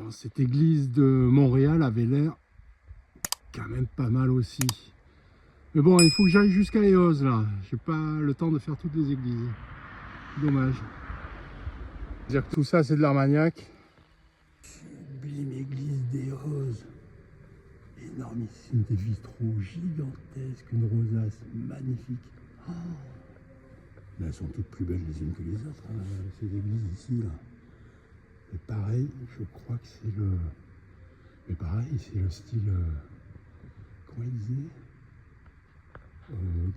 Bon, cette église de Montréal avait l'air quand même pas mal aussi. Mais bon, il faut que j'aille jusqu'à Eauze là. J'ai pas le temps de faire toutes les églises. Dommage. C'est-à-dire que tout ça, c'est de l'Armagnac. Sublime église d'Eauze. Énormissime, des vitraux gigantesques, une rosace magnifique. Oh, mais elles sont toutes plus belles les unes que les autres, hein, ces églises ici, là. Et pareil, je crois que c'est le... Mais pareil, c'est le style... comment il disait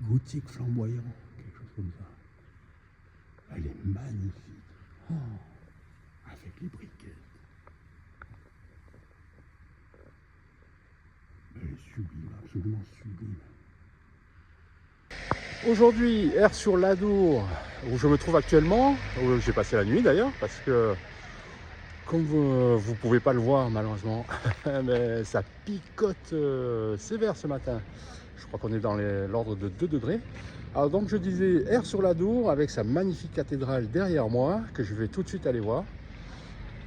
gothique flamboyant, quelque chose comme ça. Elle est magnifique. Oh, avec les briquettes. Elle est sublime, absolument sublime. Aujourd'hui, air sur l'Adour, où je me trouve actuellement, où j'ai passé la nuit d'ailleurs, parce que comme vous ne pouvez pas le voir malheureusement, mais ça picote sévère ce matin. Je crois qu'on est dans l'ordre de 2 degrés. Alors donc je disais, air sur l'Adour avec sa magnifique cathédrale derrière moi, que je vais tout de suite aller voir.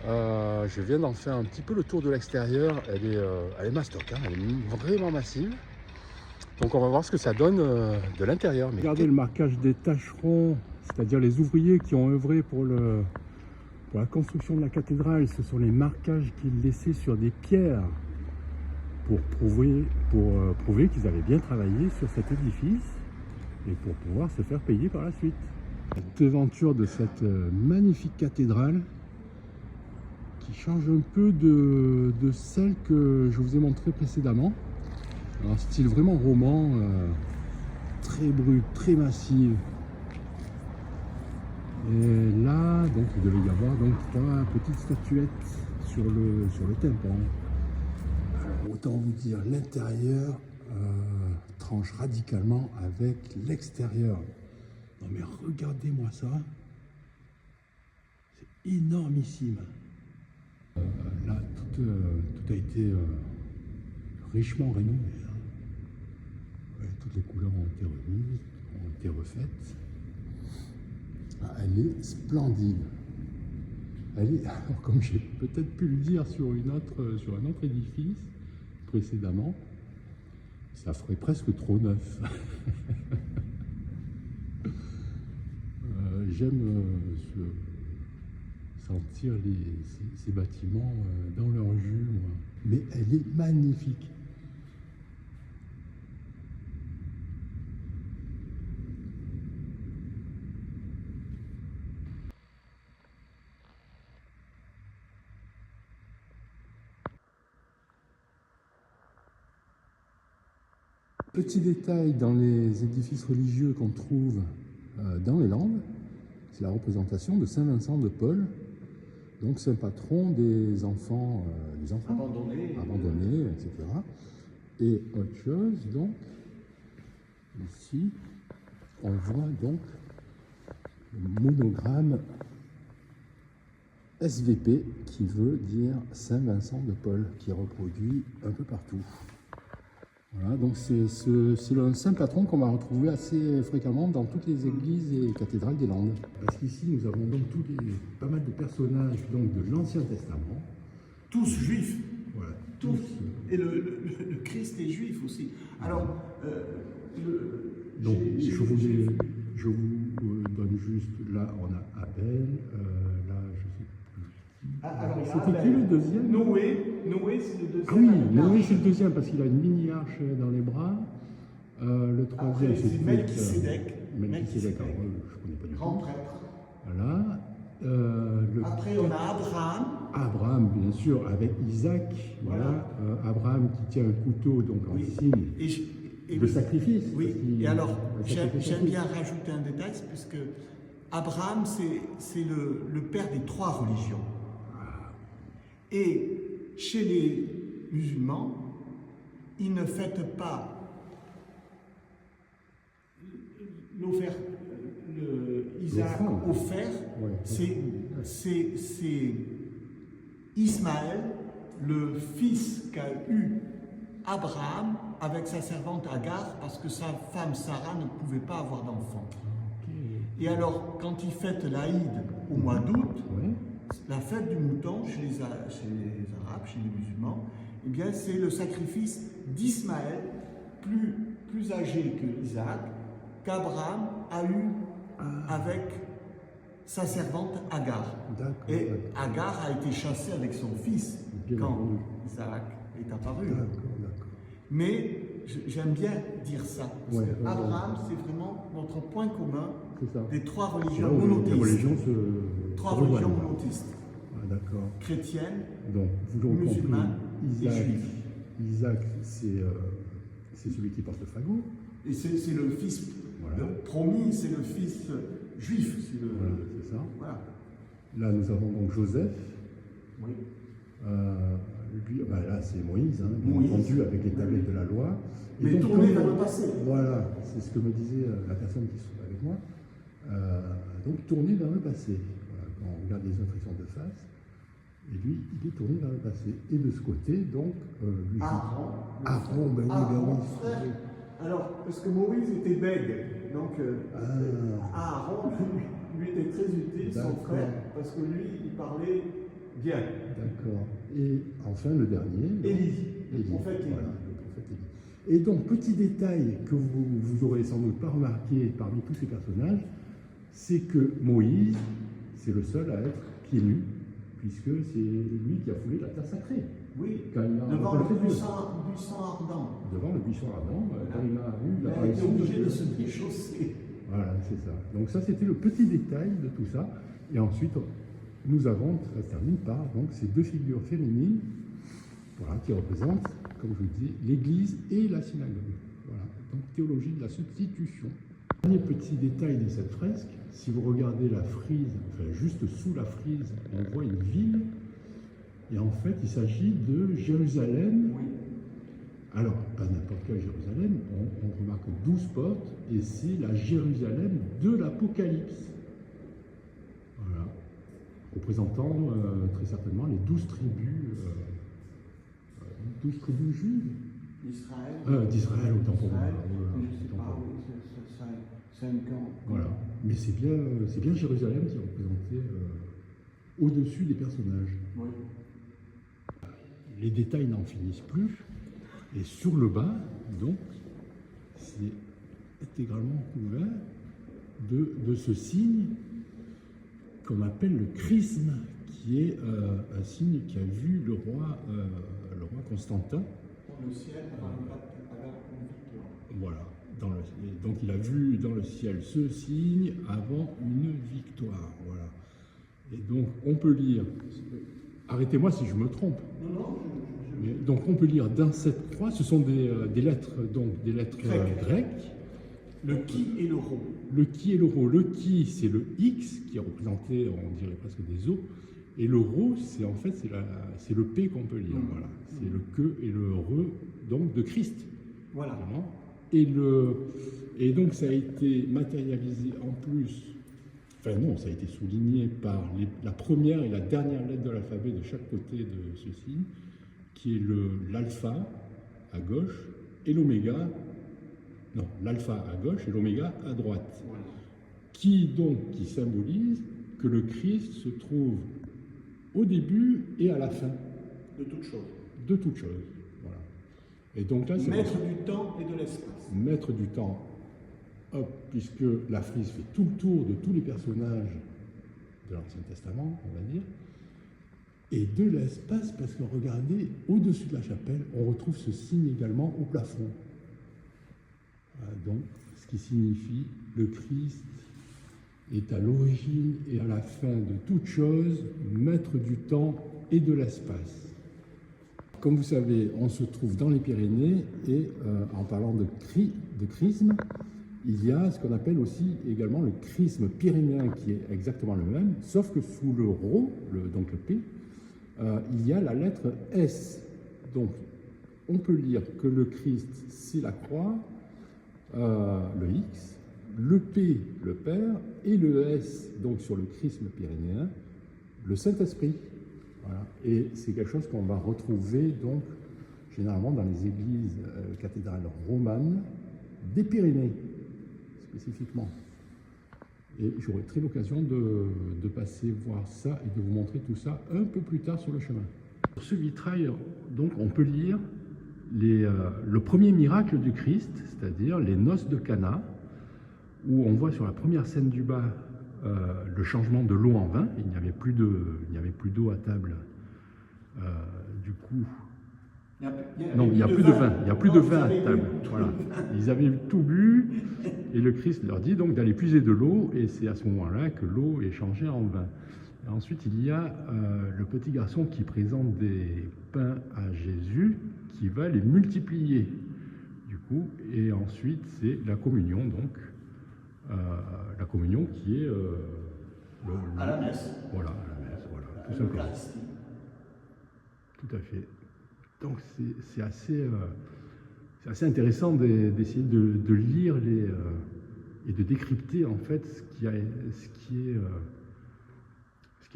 Je viens d'en faire un petit peu le tour de l'extérieur. Elle est mastoc, hein, elle est vraiment massive. Donc on va voir ce que ça donne de l'intérieur. Regardez le marquage des tâcherons, c'est-à-dire les ouvriers qui ont œuvré pour la construction de la cathédrale. Ce sont les marquages qu'ils laissaient sur des pierres pour prouver qu'ils avaient bien travaillé sur cet édifice et pour pouvoir se faire payer par la suite. La devanture de cette magnifique cathédrale qui change un peu de celle que je vous ai montrée précédemment. Un style vraiment roman, très brut, très massive. Et là, donc, il devait y avoir donc 3 petites statuettes sur le tympan. Alors, autant vous dire, l'intérieur tranche radicalement avec l'extérieur. Non mais regardez-moi ça. C'est énormissime. Là, tout a été richement rénové. Hein. Ouais, toutes les couleurs ont été remises, ont été refaites. Ah, elle est splendide. Elle est, alors, comme j'ai peut-être pu le dire sur un autre édifice précédemment, ça ferait presque trop neuf. J'aime sentir ces bâtiments dans leur jus, moi. Mais elle est magnifique. Petit détail dans les édifices religieux qu'on trouve dans les Landes, c'est la représentation de Saint Vincent de Paul, donc saint patron des enfants abandonnés, etc. Et autre chose, donc, ici, on voit donc le monogramme SVP qui veut dire Saint Vincent de Paul, qui est reproduit un peu partout. Voilà, donc c'est un saint patron qu'on va retrouver assez fréquemment dans toutes les églises et cathédrales des Landes. Parce qu'ici, nous avons donc pas mal de personnages donc, de l'Ancien Testament. Tous juifs. Voilà, tous. Et le Christ est juif aussi. Alors, donc, je vous donne juste, là, on a Abel, là, je sais plus. C'était qui le deuxième? Noé, c'est le deuxième. Ah oui, Noé, c'est le deuxième, parce qu'il a une mini-arche dans les bras. Le troisième, c'est Melchisédek. Melchisédek, je ne connais pas du tout. Grand prêtre. Voilà. Après, on a Abraham. Abraham, bien sûr, avec Isaac. Voilà. Abraham qui tient un couteau, donc en signe de sacrifice. Oui, et alors, j'aime bien rajouter un détail, puisque Abraham, c'est le père des 3 religions. Et chez les musulmans, ils ne fêtent pas Isaac offert, c'est Ismaël, le fils qu'a eu Abraham avec sa servante Agar, parce que sa femme Sarah ne pouvait pas avoir d'enfant. Et alors, quand ils fêtent l'Aïd au mois d'août, la fête du mouton chez les Arabes, chez les musulmans, eh bien c'est le sacrifice d'Ismaël, plus âgé que Isaac, qu'Abraham a eu avec sa servante Agar. Et Agar a été chassée avec son fils quand Isaac est apparu. Mais j'aime bien dire ça, parce que Abraham, c'est vraiment notre point commun des trois religions monothéistes. Trois religions monothéistes. Chrétienne, musulmane et juive. Isaac, c'est celui qui porte le fagot. Et c'est le fils promis, c'est le fils juif. C'est ça. Voilà. Là, nous avons donc Joseph. Oui. Lui, là, c'est Moïse, bien entendu, avec les tablettes de la loi. Et mais tourné vers le passé. Voilà, c'est ce que me disait la personne qui se trouve avec moi. Donc, tourné vers le passé. Voilà, quand on regarde les autres, ils sont de face. Et lui, il est tourné vers le passé. Et de ce côté, donc, Aaron, frère. Alors, parce que Moïse était bègue, donc Aaron lui était très utile, son frère, parce que lui, il parlait bien. D'accord. Et enfin, le dernier, Élie, le prophète Élie. Voilà, le prophète Élie. Et donc, petit détail que vous aurez sans doute pas remarqué parmi tous ces personnages, c'est que Moïse, c'est le seul à être pieds nus, puisque c'est lui qui a foulé la terre sacrée. Oui, devant le buisson ardent. Devant le buisson ardent, quand il a eu il a été obligé de se déchausser. Voilà, c'est ça. Donc ça, c'était le petit détail de tout ça. Et ensuite, nous avons, ça se termine par donc, ces deux figures féminines, voilà, qui représentent, comme je vous dis, l'Église et la synagogue. Voilà. Donc théologie de la substitution. Dernier petit détail de cette fresque, si vous regardez la frise, enfin juste sous la frise, on voit une ville. Et en fait, il s'agit de Jérusalem. Oui. Alors, pas n'importe quelle Jérusalem, on remarque 12 portes, et c'est la Jérusalem de l'Apocalypse. Voilà. Représentant très certainement les 12 tribus juives. D'Israël, autant pour moi. Je ne sais pas, c'est 5 ans. Voilà. Mais c'est bien Jérusalem qui est représentée au-dessus des personnages. Oui. Les détails n'en finissent plus. Et sur le bas, donc, c'est intégralement couvert de ce signe qu'on appelle le chrisme, qui est un signe qui a vu le roi Constantin. Le ciel, voilà. Donc il a vu dans le ciel ce signe avant une victoire. Voilà. Et donc on peut lire, arrêtez-moi si je me trompe. Non, donc on peut lire dans cette croix, ce sont des lettres, donc des lettres grecques. Le qui et le rho. Le qui et le rho. Le qui, c'est le X qui est représenté, on dirait presque des O. Et le rho, c'est en fait c'est le P qu'on peut lire. Voilà. C'est le que et le re, donc de Christ. Voilà. Vraiment. Et donc ça a été matérialisé en plus. Enfin non, ça a été souligné par la première et la dernière lettre de l'alphabet de chaque côté de ce signe, qui est l'alpha à gauche et l'oméga, non, l'alpha à gauche et l'oméga à droite, qui symbolise que le Christ se trouve au début et à la fin de toute chose. De toute chose, voilà. Et donc là, c'est maître du temps et de l'espace. Maître du temps. Hop, puisque la frise fait tout le tour de tous les personnages de l'Ancien Testament, on va dire, et de l'espace, parce que regardez, au-dessus de la chapelle, on retrouve ce signe également au plafond. Voilà, donc, ce qui signifie le Christ est à l'origine et à la fin de toute chose, maître du temps et de l'espace. Comme vous savez, on se trouve dans les Pyrénées et en parlant de chrisme, il y a ce qu'on appelle aussi également le chrisme pyrénéen qui est exactement le même, sauf que sous le rho, donc le P, il y a la lettre S. Donc on peut lire que le Christ c'est la croix, le X, le P le Père et le S donc sur le chrisme pyrénéen, le Saint-Esprit. Voilà. Et c'est quelque chose qu'on va retrouver donc généralement dans les églises cathédrales romanes des Pyrénées, spécifiquement. Et j'aurai très l'occasion de passer voir ça et de vous montrer tout ça un peu plus tard sur le chemin. Sur ce vitrail, donc, on peut lire le premier miracle du Christ, c'est-à-dire les noces de Cana, où on voit sur la première scène du bas le changement de l'eau en vin. Il n'y avait plus d'eau à table. Du coup, non, il n'y a plus de vin. Il n'y a plus de vin à table. Voilà. Ils avaient tout bu et le Christ leur dit donc d'aller puiser de l'eau et c'est à ce moment-là que l'eau est changée en vin. Et ensuite, il y a le petit garçon qui présente des pains à Jésus qui va les multiplier. Du coup, et ensuite, c'est la communion, donc la communion qui est à la messe. Voilà, à la messe, voilà, tout simplement. Tout à fait. Donc c'est assez intéressant d'essayer de lire et de décrypter en fait ce qui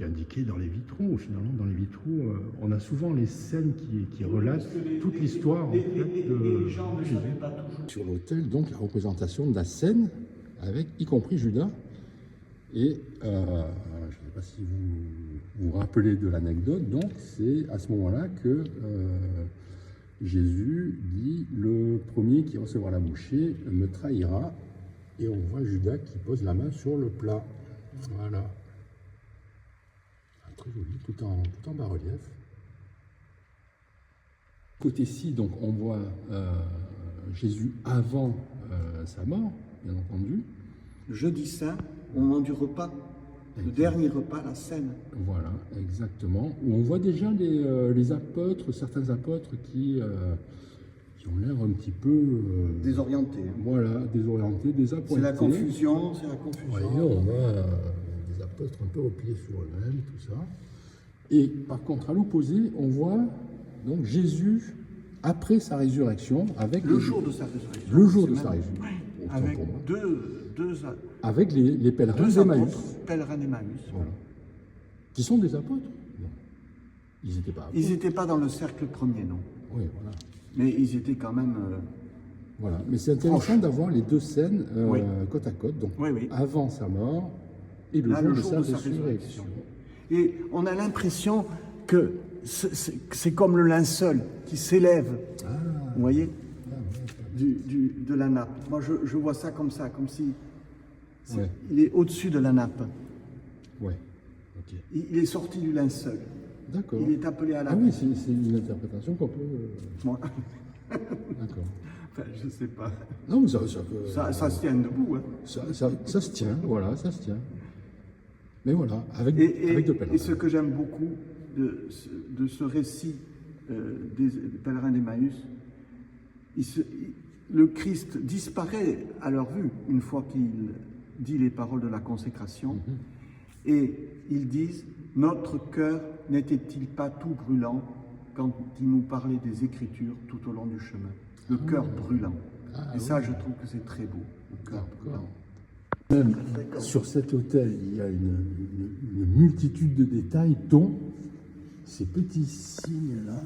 est indiqué dans les vitraux. Finalement, dans les vitraux, on a souvent les scènes qui relatent toute l'histoire en fait, de Jésus. Sur l'autel, donc la représentation de la scène, avec y compris Judas. Et je ne sais pas si vous vous rappelez de l'anecdote, donc c'est à ce moment-là que Jésus dit « Le premier qui recevra la bouchée me trahira » et on voit Judas qui pose la main sur le plat. Voilà. Très joli, tout en bas-relief. Côté-ci, donc on voit Jésus avant sa mort, bien entendu. Le jeudi saint, au moment du repas, le dernier repas, la scène. Voilà, exactement. Où on voit déjà les apôtres, certains apôtres qui ont l'air un petit peu... désorientés. Voilà, désorientés, désappointés. C'est la confusion, c'est la confusion. Vous voyez, on a des apôtres un peu repliés sur eux-mêmes, tout ça. Et par contre, à l'opposé, on voit donc Jésus après sa résurrection, avec le jour de sa résurrection. Le jour de sa résurrection. Oui, avec avec les pèlerins d'Emmaüs. Pèlerins d'Emmaüs. Voilà. Qui sont des apôtres? Non. Ils n'étaient pas apôtres. Ils n'étaient pas dans le cercle premier, non. Oui, voilà. Mais ils étaient quand même... Voilà. Mais c'est intéressant d'avoir les deux scènes oui. côte à côte. Donc, oui. avant sa mort et le jour de sa résurrection. Et on a l'impression que c'est comme le linceul qui s'élève, vous voyez, de la nappe. Moi, je vois ça, comme si il est au-dessus de la nappe. Ouais. Ok. Il est sorti du linceul. D'accord. Il est appelé à la nappe. Ah oui, c'est une interprétation qu'on peut... Moi. D'accord. Enfin, je sais pas. Non, mais ça se tient debout. Hein. Ça se tient, voilà, ça se tient. Mais voilà, avec de pèlerins. Et ce que j'aime beaucoup de ce récit des pèlerins d'Emmaüs, le Christ disparaît à leur vue une fois qu'il dit les paroles de la consécration. Et ils disent « Notre cœur n'était-il pas tout brûlant quand il nous parlait des Écritures tout au long du chemin ?» Le cœur brûlant. Et ça, je trouve que c'est très beau, le cœur brûlant. Même sur cet autel, il y a une multitude de détails, dont ces petits signes-là,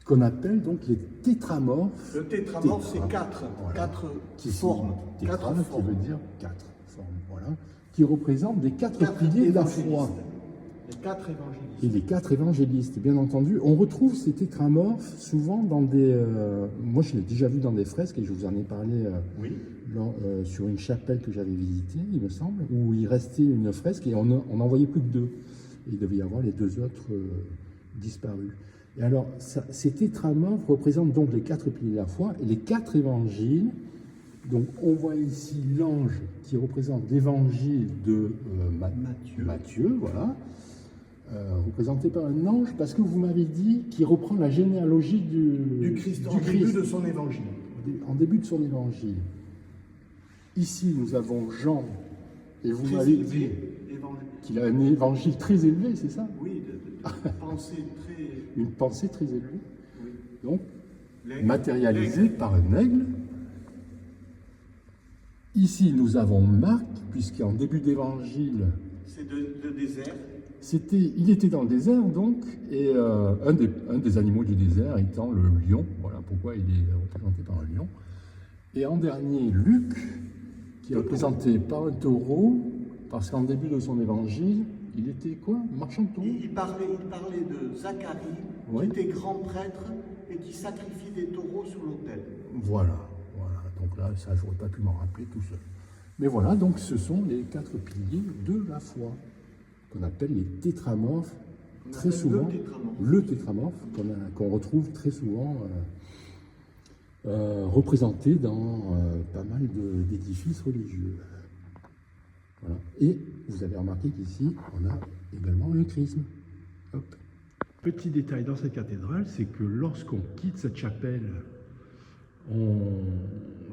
qu'on appelle donc les tétramorphes. Le tétramorphe, c'est quatre formes. Tétra, qui veut dire quatre formes, voilà, qui représentent les quatre piliers de la foi. Les quatre évangélistes. Et les quatre évangélistes, bien entendu. On retrouve ces tétramorphes souvent dans des... moi, je l'ai déjà vu dans des fresques, et je vous en ai parlé sur une chapelle que j'avais visitée, il me semble, où il restait une fresque et on n'en voyait plus que deux. Et il devait y avoir les deux autres disparus. Et alors, ces tétramorphes représentent donc les quatre piliers de la foi et les quatre évangiles. Donc, on voit ici l'ange qui représente l'évangile de Matthieu, voilà. Représenté par un ange, parce que vous m'avez dit qu'il reprend la généalogie du Christ en début de son évangile. En début de son évangile. Ici, nous avons Jean, et vous m'avez dit qu'il a un évangile très élevé, c'est ça? Oui, une pensée très élevée. Oui. Donc, matérialisée par un aigle. Ici, nous avons Marc, puisqu'en début d'évangile... C'est le désert. Il était dans le désert, donc, et un des animaux du désert étant le lion. Voilà pourquoi il est représenté par un lion. Et en dernier, Luc, qui est représenté par un taureau Parce qu'en début de son évangile, il était quoi? Marchand de taureaux. Il parlait de Zacharie, Oui. qui était grand prêtre et qui sacrifie des taureaux sur l'autel. Voilà, voilà. Donc là, ça, j'aurais pas pu m'en rappeler tout seul. Mais voilà, donc ce sont les 4 piliers de la foi, qu'on appelle les tétramorphes, On très appelle souvent. le tétramorphe. Le tétramorphe, qu'on retrouve très souvent représenté dans pas mal d'édifices religieux. Voilà. Et vous avez remarqué qu'ici, on a également un chrisme. Hop. Petit détail dans cette cathédrale, c'est que lorsqu'on quitte cette chapelle,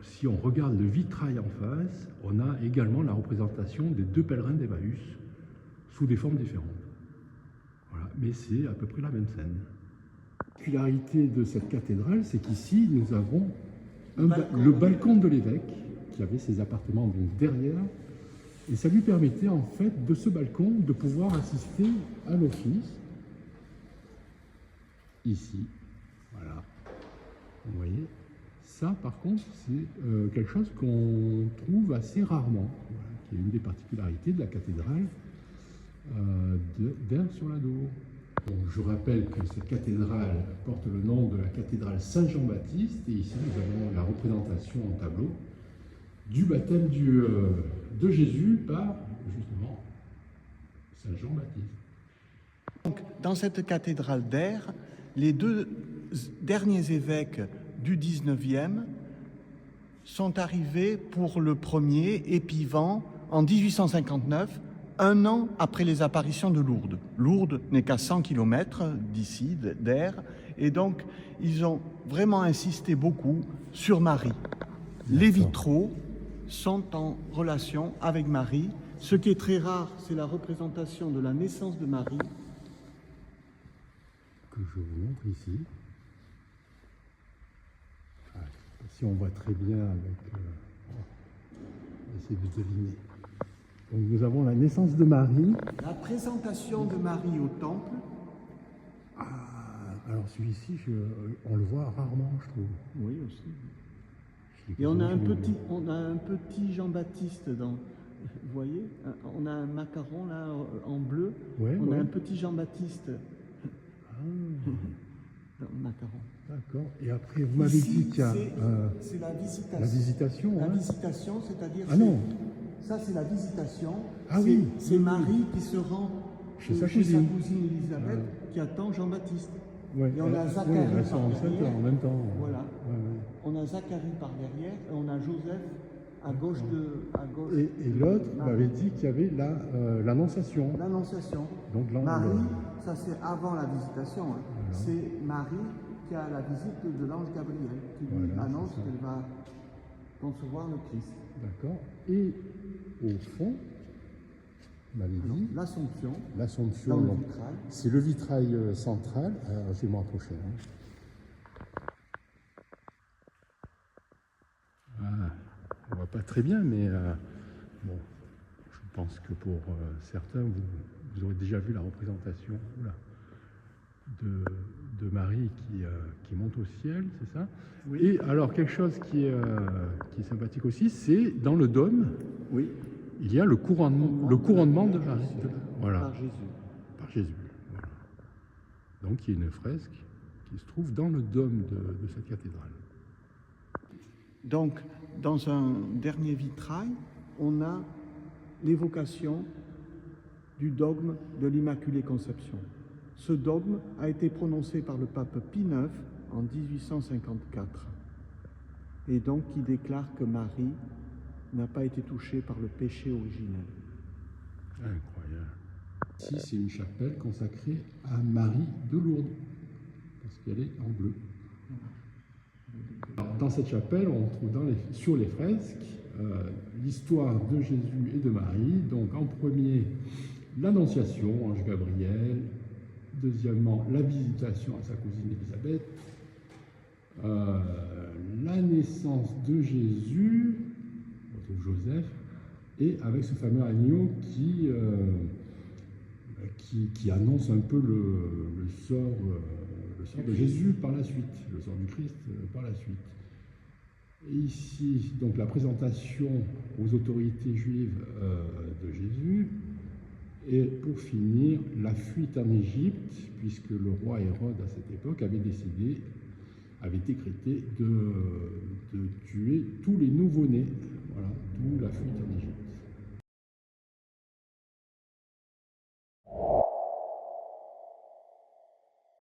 si on regarde le vitrail en face, on a également la représentation des 2 pèlerins d'Emmaüs sous des formes différentes. Voilà. Mais c'est à peu près la même scène. La particularité de cette cathédrale, c'est qu'ici, nous avons le balcon de l'évêque, qui avait ses appartements donc derrière, et ça lui permettait en fait, de ce balcon, de pouvoir assister à l'office. Ici, voilà. Vous voyez, ça par contre, c'est quelque chose qu'on trouve assez rarement, voilà, qui est une des particularités de la cathédrale d'Aire-sur-l'Adour. Donc, je rappelle que cette cathédrale porte le nom de la cathédrale Saint-Jean-Baptiste, et ici nous avons la représentation en tableau du baptême de Jésus par justement Saint Jean-Baptiste. Donc, dans cette cathédrale d'Aire, les 2 derniers évêques du 19e sont arrivés pour le premier, Épivant, en 1859, un an après les apparitions de Lourdes. Lourdes n'est qu'à 100 km d'ici, d'Aire, et donc ils ont vraiment insisté beaucoup sur Marie. Les vitraux sont en relation avec Marie. Ce qui est très rare, c'est la représentation de la naissance de Marie. Que je vous montre ici. Ah, si on voit très bien avec... on va essayer de deviner. Donc nous avons la naissance de Marie. La présentation de Marie au temple. Ah, alors celui-ci, on le voit rarement, je trouve. Oui, aussi. Et on a un petit Jean-Baptiste dans... Vous voyez, on a un macaron là en bleu. Ouais, on ouais. a un petit Jean-Baptiste dans le macaron. D'accord. Et après, vous m'avez dit qu'il y a c'est la visitation. la visitation. La hein. visitation, c'est-à-dire... Ah non. Ça, c'est la visitation. Ah oui. C'est Marie qui se rend Chez sa cousine. Élisabeth, qui attend Jean-Baptiste. Ouais, Et on a Zacharie elles sont par enceintes derrière. en même temps. Voilà. Ouais, ouais. On a Zacharie par derrière et on a Joseph à gauche de... Et l'autre m'avait dit qu'il y avait l'Annonciation. L'Annonciation. Donc là, Marie, ça c'est avant la visitation. Hein. Voilà. C'est Marie qui a la visite de l'ange Gabriel, qui lui Voilà, annonce c'est ça. qu'elle va concevoir le Christ. D'accord. Et au fond, vous m'avez Alors, dit, l'Assomption, l'Assomption, dans le donc, vitrail. c'est le vitrail central. Alors, je vais m'en approcher. Ah, on ne voit pas très bien, mais bon, je pense que pour certains, vous aurez déjà vu la représentation de Marie qui monte au ciel, c'est ça? Oui. Et alors, quelque chose qui est sympathique aussi, c'est dans le dôme, Oui. il y a le couronnement de Marie. Voilà, Par Jésus. par Jésus. Voilà. Donc, il y a une fresque qui se trouve dans le dôme de cette cathédrale. Donc, dans un dernier vitrail, on a l'évocation du dogme de l'Immaculée Conception. Ce dogme a été prononcé par le pape Pie IX en 1854, et donc qui déclare que Marie n'a pas été touchée par le péché originel. Incroyable. Ici, c'est une chapelle consacrée à Marie de Lourdes, parce qu'elle est en bleu. Alors, dans cette chapelle, on trouve sur les fresques l'histoire de Jésus et de Marie. Donc, en premier, l'Annonciation, ange Gabriel. Deuxièmement, la visitation à sa cousine Élisabeth. La naissance de Jésus, on retrouve Joseph, et avec ce fameux agneau qui annonce un peu le sort de Jésus par la suite, le sort du Christ par la suite. Et ici, donc la présentation aux autorités juives de Jésus. Et pour finir, la fuite en Égypte, puisque le roi Hérode à cette époque avait décrété de tuer tous les nouveau-nés. Voilà, d'où la fuite en Égypte.